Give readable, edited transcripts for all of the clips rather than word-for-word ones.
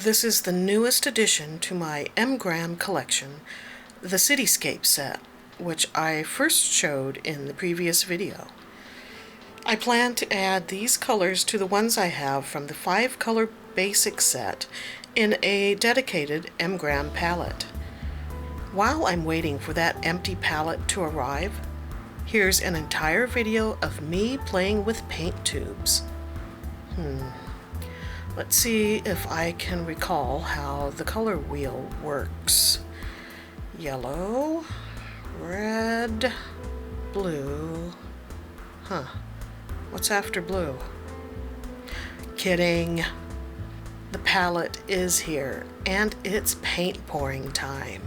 This is the newest addition to my M-gram collection, the Cityscape set, which I first showed in the previous video. I plan to add these colors to the ones I have from the 5-color basic set in a dedicated M-gram palette. While I'm waiting for that empty palette to arrive, here's an entire video of me playing with paint tubes. Let's see if I can recall how the color wheel works. Yellow, red, blue. What's after blue? Kidding. The palette is here, and it's paint pouring time.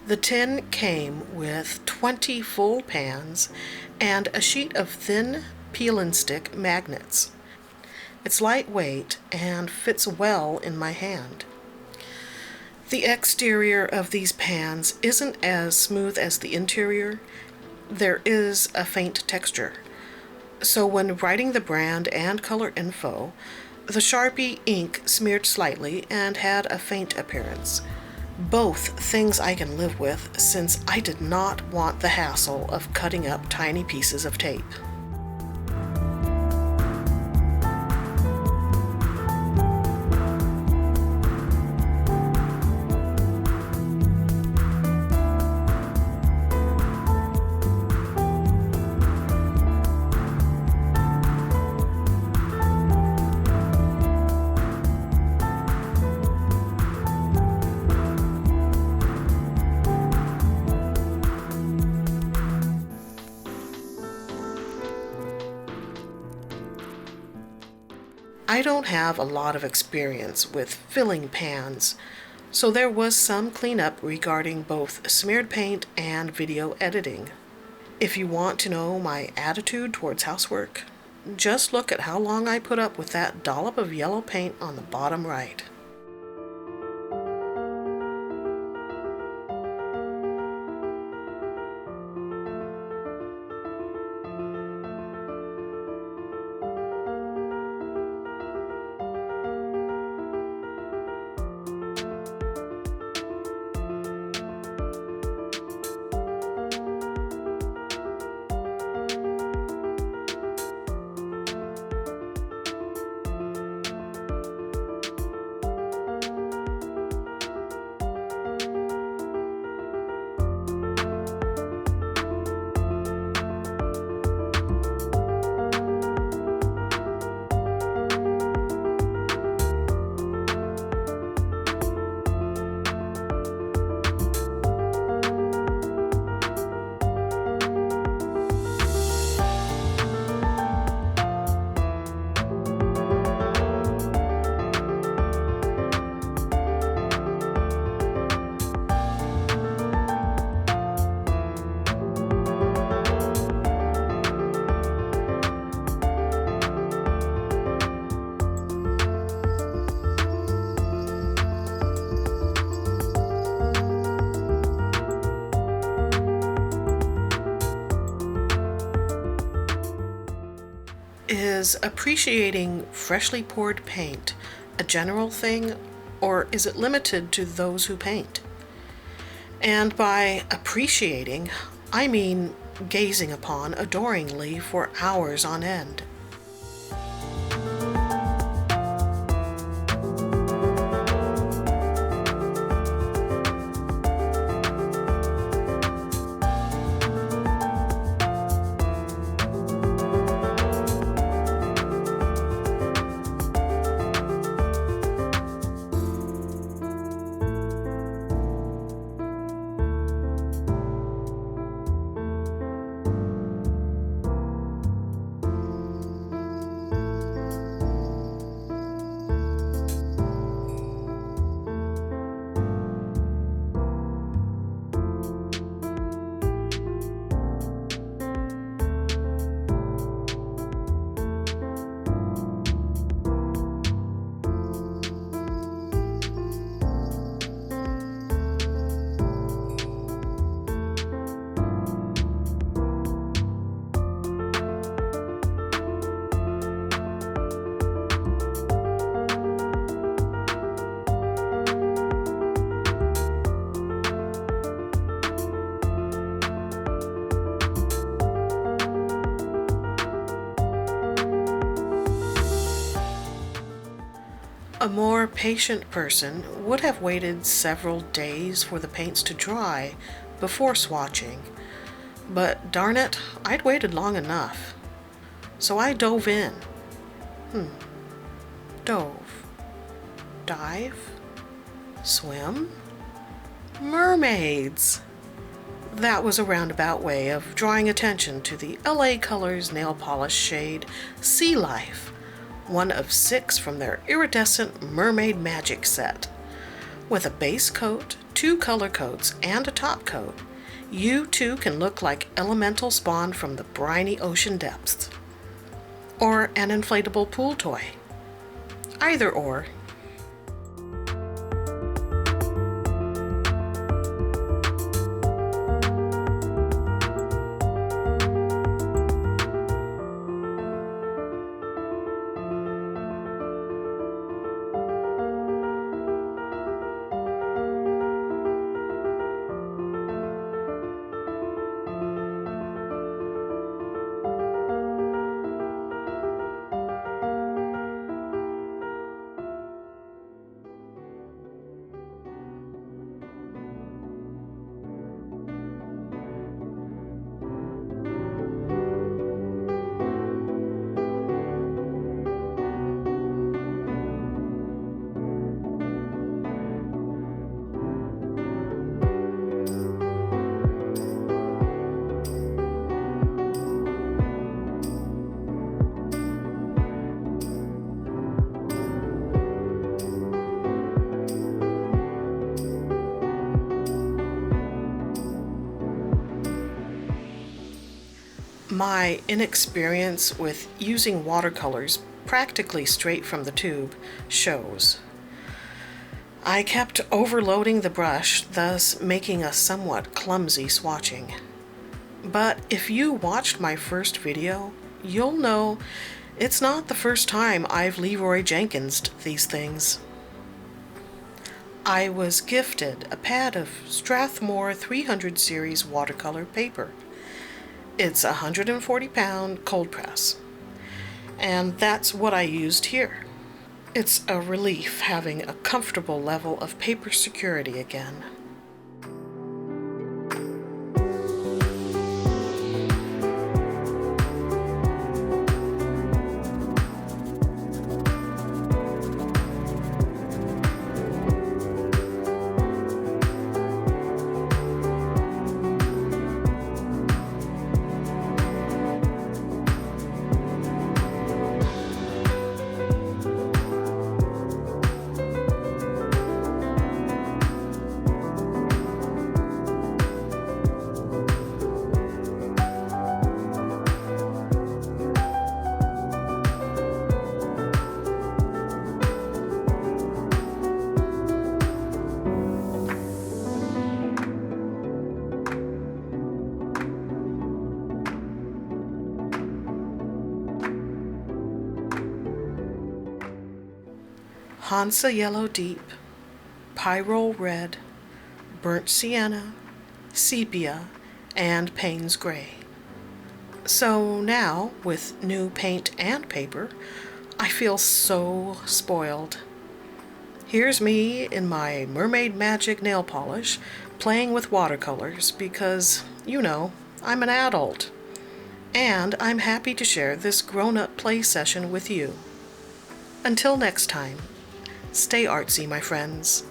The tin came with 20 full pans and a sheet of thin peel and stick magnets. It's lightweight and fits well in my hand. The exterior of these pans isn't as smooth as the interior. There is a faint texture. So when writing the brand and color info, the Sharpie ink smeared slightly and had a faint appearance. Both things I can live with, since I did not want the hassle of cutting up tiny pieces of tape. I don't have a lot of experience with filling pans, so there was some cleanup regarding both smeared paint and video editing. If you want to know my attitude towards housework, just look at how long I put up with that dollop of yellow paint on the bottom right. Is appreciating freshly poured paint a general thing, or is it limited to those who paint? And by appreciating, I mean gazing upon adoringly for hours on end. A more patient person would have waited several days for the paints to dry before swatching, but darn it, I'd waited long enough. So I dove in. Dove. Dive. Swim. Mermaids. That was a roundabout way of drawing attention to the LA Colors nail polish shade Sea Life, one of 6 from their iridescent Mermaid Magic set. With a base coat, 2 color coats, and a top coat, you too can look like elemental spawn from the briny ocean depths. Or an inflatable pool toy. Either or. My inexperience with using watercolors practically straight from the tube shows. I kept overloading the brush, thus making a somewhat clumsy swatching. But if you watched my first video, you'll know it's not the first time I've Leroy Jenkins'd these things. I was gifted a pad of Strathmore 300 series watercolor paper. It's a 140-pound cold press, and that's what I used here. It's a relief having a comfortable level of paper security again. Hansa Yellow Deep, Pyrrole Red, Burnt Sienna, Sepia, and Payne's Gray. So now, with new paint and paper, I feel so spoiled. Here's me in my Mermaid Magic nail polish, playing with watercolors because, you know, I'm an adult. And I'm happy to share this grown-up play session with you. Until next time, stay artsy, my friends.